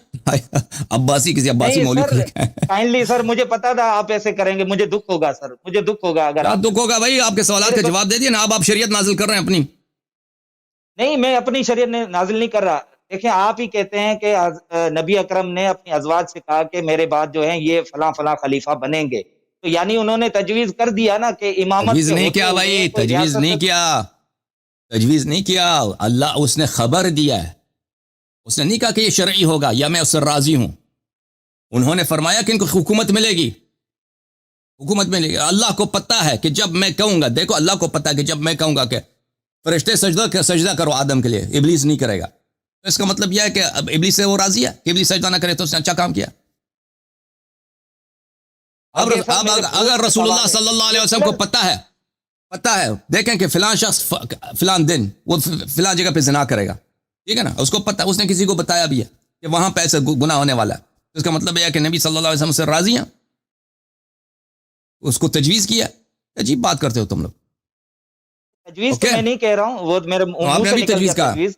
Speaker 1: عباسی، کسی عباسی
Speaker 2: نہیں
Speaker 1: مولوی
Speaker 2: سر،
Speaker 1: کو لے کے آئے ہیں.
Speaker 2: کائنڈلی سر، مجھے پتا تھا آپ ایسے کریں گے، مجھے دکھ ہوگا سر، مجھے دکھ ہوگا اگر
Speaker 1: کیا
Speaker 2: آپ
Speaker 1: دکھ ہوگا بھائی؟ آپ کے سوالات
Speaker 2: میرے
Speaker 1: کا
Speaker 2: کو.
Speaker 1: جواب دے دیے نا. آپ شریعت نازل کر رہے ہیں اپنی.
Speaker 2: نہیں، میں اپنی شریعت نازل نہیں کر رہا. دیکھیں، آپ ہی کہتے ہیں کہ نبی اکرم نے اپنی ازواج سے کہا کہ میرے بعد جو ہیں یہ فلاں فلاں خلیفہ بنیں گے، تو یعنی انہوں نے تجویز کر دیا نا کہ امامت
Speaker 1: تجویز
Speaker 2: کے
Speaker 1: نہیں
Speaker 2: ہوتے
Speaker 1: کیا
Speaker 2: ہوئے
Speaker 1: بھائی،
Speaker 2: کوئی
Speaker 1: تجویز
Speaker 2: ریاست.
Speaker 1: نہیں کیا، تجویز نہیں کیا. اللہ اس نے خبر دیا ہے، اس نے نہیں کہا کہ یہ شرعی ہوگا یا میں اس سے راضی ہوں. انہوں نے فرمایا کہ ان کو حکومت ملے گی، حکومت ملے گی. اللہ کو پتہ ہے کہ جب میں کہوں گا، دیکھو اللہ کو پتہ ہے کہ جب میں کہوں گا کہ فرشتے سجدہ کرو آدم کے لیے، ابلیس نہیں کرے گا، تو اس کا مطلب یہ ہے کہ اب ابلیس سے وہ راضی ہے کہ ابلیس سجدہ نہ کرے، تو اس نے اچھا کام کیا. اب
Speaker 2: آگے سر میرے بہت
Speaker 1: اگر
Speaker 2: سے
Speaker 1: رسول اللہ
Speaker 2: سوال ہیں.
Speaker 1: صلی اللہ علیہ
Speaker 2: یہ
Speaker 1: وسلم کو
Speaker 2: سر،
Speaker 1: پتہ ہے دیکھیں کہ فلاں شخص فلاں دن وہ فلاں جگہ پہ زنا کرے گا، ٹھیک ہے نا، اس کو پتہ، اس نے کسی کو بتایا بھی ہے کہ وہاں پہ ایسا گناہ ہونے والا ہے، تو اس کا مطلب یہ ہے کہ نبی صلی اللہ علیہ وسلم سے راضی ہیں، اس کو تجویز کیا. عجیب بات کرتے ہو تم لوگ.
Speaker 2: تجویز تو
Speaker 1: اوکے،
Speaker 2: میں نہیں کہہ رہا ہوں، وہ میرے
Speaker 1: آپ
Speaker 2: منہ
Speaker 1: نے
Speaker 2: سے
Speaker 1: ابھی
Speaker 2: نکل گیا
Speaker 1: تجویز کہا.
Speaker 2: تجویز.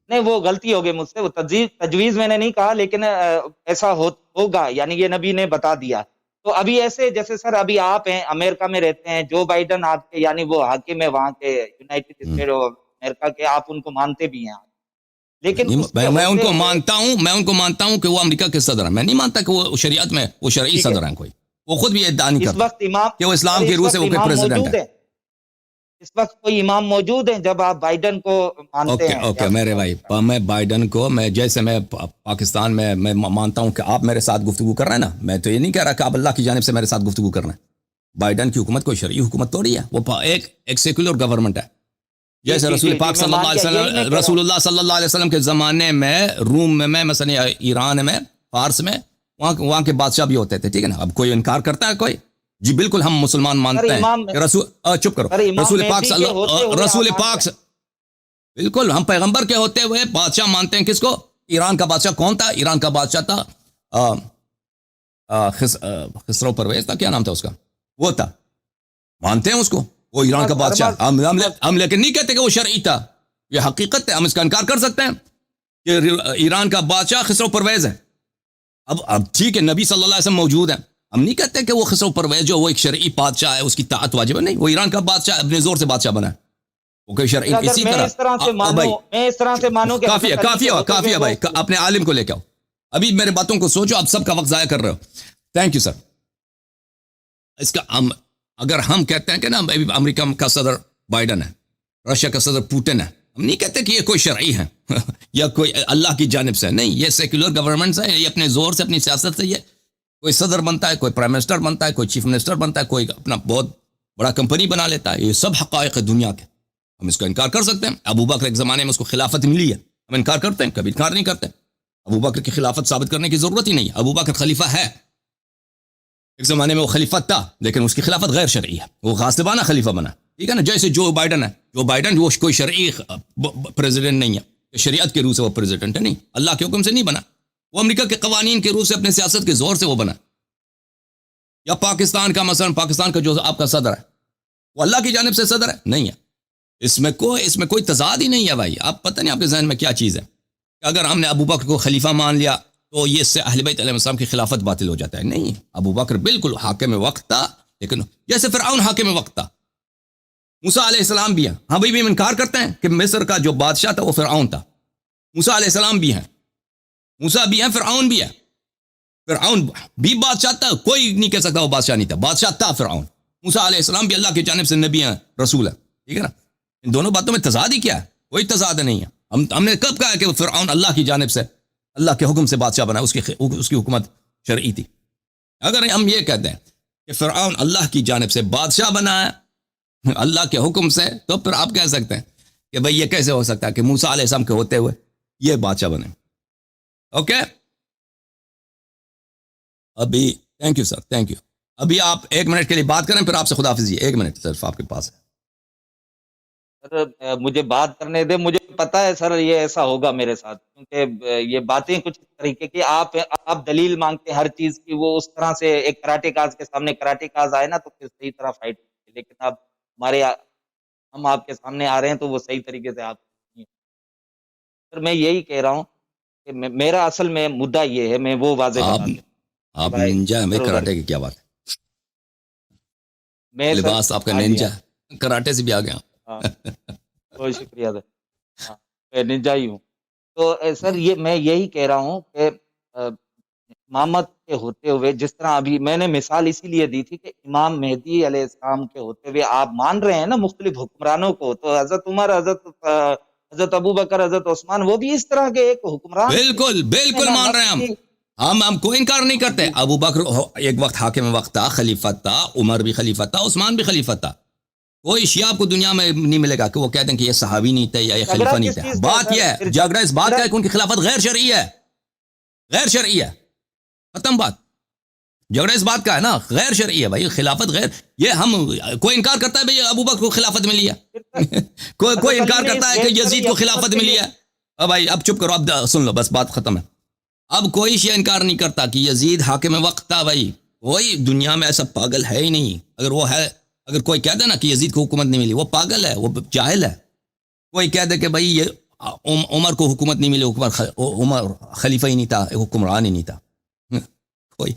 Speaker 2: نہیں، وہ غلطی ہو گئی مجھ سے، وہ تجویز میں نے نہیں کہا، لیکن ایسا ہوگا، یعنی یہ نبی نے بتا دیا. تو ابھی ایسے جیسے سر ابھی آپ ہیں امریکہ میں رہتے ہیں، جو بائیڈن آپ کے یعنی وہ حاکم ہے وہاں کے یونائٹڈ
Speaker 1: ہوں۔
Speaker 2: اسٹیٹ آف امریکہ کے، آپ ان کو مانتے بھی ہیں، لیکن
Speaker 1: نہیں،
Speaker 2: اس کے
Speaker 1: میں ان
Speaker 2: ہوتے
Speaker 1: کو
Speaker 2: ہوئے
Speaker 1: مانتا ہوں، میں ان کو مانتا ہوں کہ وہ امریکہ کے صدر ہیں، میں نہیں مانتا کہ وہ شریعت میں وہ شرعی
Speaker 2: ٹھیک ہے،
Speaker 1: صدر ہیں کوئی، وہ خود بھی ادعا نہیں
Speaker 2: اس
Speaker 1: کرتا
Speaker 2: وقت امام
Speaker 1: کہ وہ
Speaker 2: سر
Speaker 1: اسلام کی
Speaker 2: اس
Speaker 1: روح سے
Speaker 2: وقت
Speaker 1: وہ کوئی
Speaker 2: امام
Speaker 1: پریزیڈنٹ ہے۔
Speaker 2: موجود ہیں، اس وقت کوئی امام موجود ہیں جب آپ بائیڈن کو مانتے
Speaker 1: اوکے
Speaker 2: ہیں
Speaker 1: اوکے
Speaker 2: ریاست
Speaker 1: میرے بھائی،
Speaker 2: متحدہ؟
Speaker 1: میں بائیڈن کو میں جیسے میں پاکستان میں مانتا ہوں کہ آپ میرے ساتھ گفتگو کر رہے ہیں نا، میں تو یہ نہیں کہہ رہا کہ آپ اللہ کی جانب سے میرے ساتھ گفتگو کر رہے ہیں۔ بائیڈن کی حکومت کوئی شرعی حکومت توڑی ہے، وہ ایک سیکولر گورنمنٹ ہے۔
Speaker 2: جی
Speaker 1: جیسے
Speaker 2: جی
Speaker 1: رسول
Speaker 2: جی جی
Speaker 1: پاک
Speaker 2: میں
Speaker 1: صلی اللہ
Speaker 2: مان
Speaker 1: علیہ
Speaker 2: گیا، یہی میں
Speaker 1: وسلم،
Speaker 2: کہہ رہا
Speaker 1: رسول
Speaker 2: ہوں۔
Speaker 1: اللہ صلی اللہ علیہ وسلم کے زمانے میں روم میں مثلا ایران میں، فارس میں، وہاں کے بادشاہ بھی ہوتے تھے، ٹھیک ہے نا۔ اب کوئی انکار کرتا ہے کوئی؟ جی بالکل، ہم مسلمان
Speaker 2: سر
Speaker 1: مانتے ہیں
Speaker 2: امام
Speaker 1: کہ چپ کرو،
Speaker 2: سر امام
Speaker 1: رسول پاک
Speaker 2: مہدی کے ہوتے ہوئے آپ
Speaker 1: رسول
Speaker 2: مانتے
Speaker 1: پاک
Speaker 2: ہیں؟
Speaker 1: بالکل ہم پیغمبر کے ہوتے ہوئے بادشاہ مانتے ہیں۔ کس کو؟ ایران کا بادشاہ کون تھا؟ ایران کا بادشاہ تھا خسرو پرویز تھا، کیا نام تھا اس کا؟ وہ تھا، مانتے ہیں اس کو، وہ ایران کا
Speaker 2: بس
Speaker 1: بادشاہ۔
Speaker 2: اربز
Speaker 1: ہم لیکن نہیں کہتے کہ وہ شرعی تھا، یہ حقیقت ہے، ہم اس کا انکار کر سکتے ہیں کہ ایران کا بادشاہ خسرو پرویز ہے۔ اب ٹھیک ہے، نبی صلی اللہ علیہ وسلم موجود ہیں، ہم نہیں کہتے کہ وہ خسرو پرویز جو وہ ایک شرعی بادشاہ ہے اس کی طاعت واجب ہے، نہیں، وہ ایران کا بادشاہ اپنے زور سے بادشاہ بنا ہے، وہ کوئی
Speaker 2: پھر
Speaker 1: شرعی۔
Speaker 2: اگر
Speaker 1: اسی
Speaker 2: میں
Speaker 1: طرح
Speaker 2: اس طرح سے
Speaker 1: بھائی
Speaker 2: مانوں کہ
Speaker 1: کافی ہے،
Speaker 2: حضرت علی
Speaker 1: کافی
Speaker 2: کے
Speaker 1: ہے،
Speaker 2: ہوتے ہوئے
Speaker 1: کافی ہے
Speaker 2: وہ
Speaker 1: بھائی، اپنے عالم کو لے کے آؤ، ابھی میرے باتوں کو سوچو، اب سب کا وقت ضائع کر رہے ہو۔ Thank you sir. اس کا اگر ہم کہتے ہیں کہ نا امریکہ کا صدر بائیڈن ہے، رشیا کا صدر پوٹن ہے، ہم نہیں کہتے کہ یہ کوئی شرعی ہے یا کوئی اللہ کی جانب سے، نہیں، یہ سیکولر گورنمنٹس ہے، یہ اپنے زور سے اپنی سیاست سے، یہ کوئی صدر بنتا ہے، کوئی پرائم منسٹر بنتا ہے، کوئی چیف منسٹر بنتا ہے، کوئی اپنا بہت بڑا کمپنی بنا لیتا ہے، یہ سب حقائق ہے دنیا کے، ہم اس کو انکار کر سکتے ہیں۔ ابو بکر ایک زمانے میں اس کو خلافت ملی ہے، ہم انکار کرتے ہیں؟ کبھی انکار نہیں کرتے۔ ابو بکر کی خلافت ثابت کرنے کی ضرورت ہی نہیں ہے، ابو بکر خلیفہ ہے، ایک زمانے میں وہ خلیفہ تھا لیکن اس کی خلافت غیر شرعی ہے، وہ غاصبانہ خلیفہ بنا، ٹھیک ہے نا۔ جیسے جو بائیڈن ہے، جو بائیڈن وہ کوئی شرعی پریزیڈنٹ نہیں ہے، شریعت کے روح سے وہ پریزیڈنٹ ہے، نہیں، اللہ کے حکم سے نہیں بنا، وہ امریکہ کے قوانین کے روح سے اپنے سیاست کے زور سے وہ بنا۔ یا پاکستان کا مثلا، پاکستان کا جو آپ کا صدر ہے وہ اللہ کی جانب سے صدر ہے؟ نہیں ہے، اس میں کوئی تضاد ہی نہیں ہے بھائی۔ آپ پتہ نہیں آپ کے ذہن میں کیا چیز ہے کہ اگر ہم نے ابو بکر کو خلیفہ مان لیا تو یہ اس سے اہل بیت علیہ السلام کی خلافت باطل ہو جاتا ہے؟ نہیں، ابو بکر بالکل حاکم وقت تھا، لیکن جیسے فرعون حاکم وقت تھا، موسیٰ علیہ السلام بھی ہیں، ہم بھی انکار کرتے ہیں کہ مصر کا جو بادشاہ تھا وہ فرعون تھا، موسیٰ علیہ السلام بھی ہیں، موسیٰ بھی ہیں، فرعون بھی ہے، فرعون بھی بادشاہ تھا، کوئی نہیں کہہ سکتا وہ بادشاہ نہیں تھا، بادشاہ تھا فرعون۔ موسیٰ علیہ السلام بھی اللہ کی جانب سے نبی ہیں، رسول ہیں، ٹھیک ہے نا۔ ان دونوں باتوں میں تضاد ہی کیا ہے؟ کوئی تضاد نہیں ہے۔ ہم نے کب کہا کہ فرعون اللہ کی جانب سے، اللہ کے حکم سے بادشاہ بنا، اس کی حکومت شرعی تھی؟ اگر ہم یہ کہتے ہیں کہ فرعون اللہ کی جانب سے بادشاہ بنا ہے اللہ کے حکم سے، تو پھر آپ کہہ سکتے ہیں کہ بھئی یہ کیسے ہو سکتا ہے کہ موسیٰ علیہ السلام کے ہوتے ہوئے یہ بادشاہ بنے؟ اوکے، ابھی thank you sir, thank you. ابھی آپ 1 منٹ کے لیے بات کریں، پھر آپ سے خداحافظی، 1 منٹ صرف آپ کے پاس ہے۔
Speaker 2: سر مجھے بات کرنے دے، مجھے پتا ہے سر یہ ایسا ہوگا میرے ساتھ، کیونکہ یہ باتیں کچھ اس طریقے کی، آپ دلیل مانگتے ہیں ہر چیز کی، وہ اس طرح سے ایک کراٹے کاز کے سامنے کراٹے کاز آئے نا تو پھر صحیح طرح فائٹ ہوتی ہے، لیکن اب ہم آپ کے سامنے آ رہے ہیں تو وہ صحیح طریقے سے آپ سر میں یہی کہہ رہا ہوں کہ میرا اصل میں مدعا یہ ہے، میں وہ واضح بتا دوں
Speaker 1: آپ
Speaker 2: بھائی
Speaker 1: نینجا ہے، میں
Speaker 2: ادھر ادھر
Speaker 1: کراٹے کی کیا بات ہے؟
Speaker 2: میں سر،
Speaker 1: لباس آپ کا
Speaker 2: ہاں جی
Speaker 1: نینجا
Speaker 2: ہاں
Speaker 1: ہے، کراٹے سے بھی آ گیا۔
Speaker 2: ہاں، بہت شکریہ سر، ہاں میں ننجا ہی ہوں۔ تو سر یہ میں یہی کہہ رہا ہوں کہ امامت کے ہوتے ہوئے، جس طرح ابھی میں نے مثال اسی لیے دی تھی کہ امام مہدی علیہ السلام کے ہوتے ہوئے آپ مان رہے ہیں نا مختلف حکمرانوں کو، تو حضرت عمر، حضرت ابو بکر، حضرت عثمان، وہ بھی اس طرح کے ایک حکمران تھے
Speaker 1: بالکل
Speaker 2: جس نے
Speaker 1: بالکل
Speaker 2: نہ
Speaker 1: مان رہے
Speaker 2: نفس
Speaker 1: ہیں
Speaker 2: کی
Speaker 1: ہم کوئی انکار نہیں کرتے۔
Speaker 2: جی
Speaker 1: ابو بکر ایک وقت حاکم وقت تھا، خلیفہ تھا، عمر بھی خلیفہ تھا، عثمان بھی خلیفہ تھا۔ کوئی شیعہ آپ کو دنیا میں نہیں ملے گا کہ وہ کہتے ہیں کہ یہ صحابی نہیں تھے یا یہ
Speaker 2: جھگڑا
Speaker 1: خلیفہ نہیں
Speaker 2: کس
Speaker 1: تھے۔
Speaker 2: چیز کا ہے
Speaker 1: بات
Speaker 2: سر؟
Speaker 1: یہ
Speaker 2: پھر
Speaker 1: ہے، جھگڑا اس بات کا ہے کہ ان کی خلافت غیر شرعی ہے، غیر شرعی ہے، ختم بات۔ جھگڑا اس بات کا ہے نا، غیر شرعی ہے بھائی، خلافت غیر، یہ ہم کوئی انکار کرتا ہے بھائی ابو بکر کو خلافت ملی ہے کوئی
Speaker 2: حضرت علی
Speaker 1: انکار
Speaker 2: نے اس
Speaker 1: کرتا ہے کہ
Speaker 2: غیر
Speaker 1: یزید
Speaker 2: شرعی
Speaker 1: کو
Speaker 2: حکومت
Speaker 1: خلافت
Speaker 2: کے
Speaker 1: ملی
Speaker 2: لیے
Speaker 1: ہے؟ اب بھائی اب چپ کرو، اب سن لو، بس بات ختم ہے۔ اب کوئی شیعہ انکار نہیں کرتا کہ یزید حاکم وقت تھا بھائی، کوئی دنیا میں ایسا پاگل ہے ہی نہیں۔ اگر وہ ہے، اگر کوئی کہہ دے نا کہ یزید کو حکومت نہیں ملی، وہ پاگل ہے، وہ جاہل ہے۔ کوئی کہہ دے کہ بھائی یہ عمر کو حکومت نہیں ملی، عمر خلیفہ ہی نہیں تھا، حکمران ہی نہیں تھا، کوئی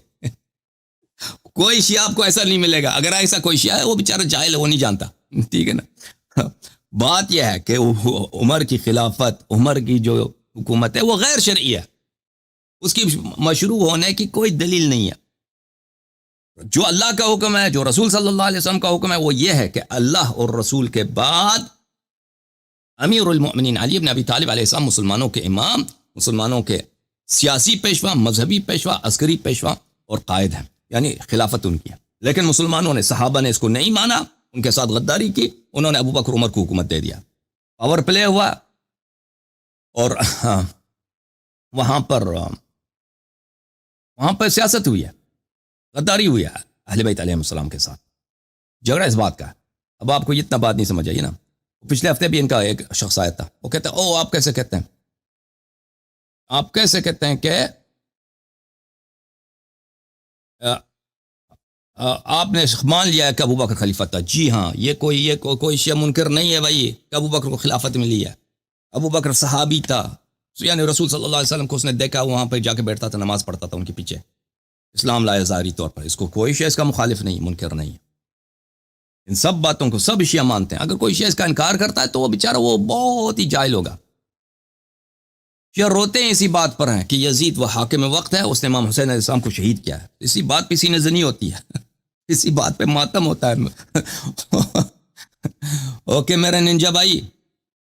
Speaker 1: کوئی شیعہ آپ کو ایسا نہیں ملے گا. اگر ایسا کوئی شیعہ ہے وہ بیچارہ جاہل ہے, وہ نہیں جانتا, ٹھیک ہے نا. بات یہ ہے کہ عمر کی خلافت, عمر کی جو حکومت ہے وہ غیر شرعی ہے, اس کی مشروع ہونے کی کوئی دلیل نہیں ہے. جو اللہ کا حکم ہے, جو رسول صلی اللہ علیہ وسلم کا حکم ہے, وہ یہ ہے کہ اللہ اور رسول کے بعد امیر المؤمنین علی بن ابی طالب علیہ السلام مسلمانوں کے امام, مسلمانوں کے سیاسی پیشوا, مذہبی پیشوا, عسکری پیشوا اور قائد ہیں, یعنی خلافت ان کی ہے. لیکن مسلمانوں نے, صحابہ نے اس کو نہیں مانا, ان کے ساتھ غداری کی, انہوں نے ابو بکر عمر کو حکومت دے دیا, پاور پلے ہوا, اور وہاں پر سیاست ہوئی ہے, غداری ہوئی ہے اہل بیت علیہ السلام کے ساتھ. جھگڑا اس بات کا ہے. اب آپ کو اتنا بات نہیں سمجھ آئی نا. پچھلے ہفتے بھی ان کا ایک شخص آیا تھا, وہ کہتا ہے او آپ کیسے کہتے ہیں کہ آپ نے مان لیا ہے کہ ابو بکر خلیفہ تھا. جی ہاں, یہ کوئی شیعہ منکر نہیں ہے بھائی کہ ابو بکر کو خلافت ملی ہے. ابو بکر صحابی تھا, یعنی رسول صلی اللہ علیہ وسلم کو اس نے دیکھا, وہاں پہ جا کے بیٹھتا تھا, نماز پڑھتا تھا ان کے پیچھے, اسلام لائے ظاہری طور پر. اس کو کوئی شیعہ اس کا مخالف نہیں, منکر نہیں. ان سب باتوں کو سب شیعہ مانتے ہیں. اگر کوئی شیعہ اس کا انکار کرتا ہے تو وہ بیچارہ وہ بہت ہی جاہل ہوگا. شیعہ روتے ہیں اسی بات پر ہیں کہ یزید وہ حاکم وقت ہے, اس نے امام حسین علیہ السلام کو شہید کیا ہے. اسی بات پہ سینہ زنی ہوتی ہے, اسی بات پہ ماتم ہوتا ہے. اوکے میرے ننجا بھائی,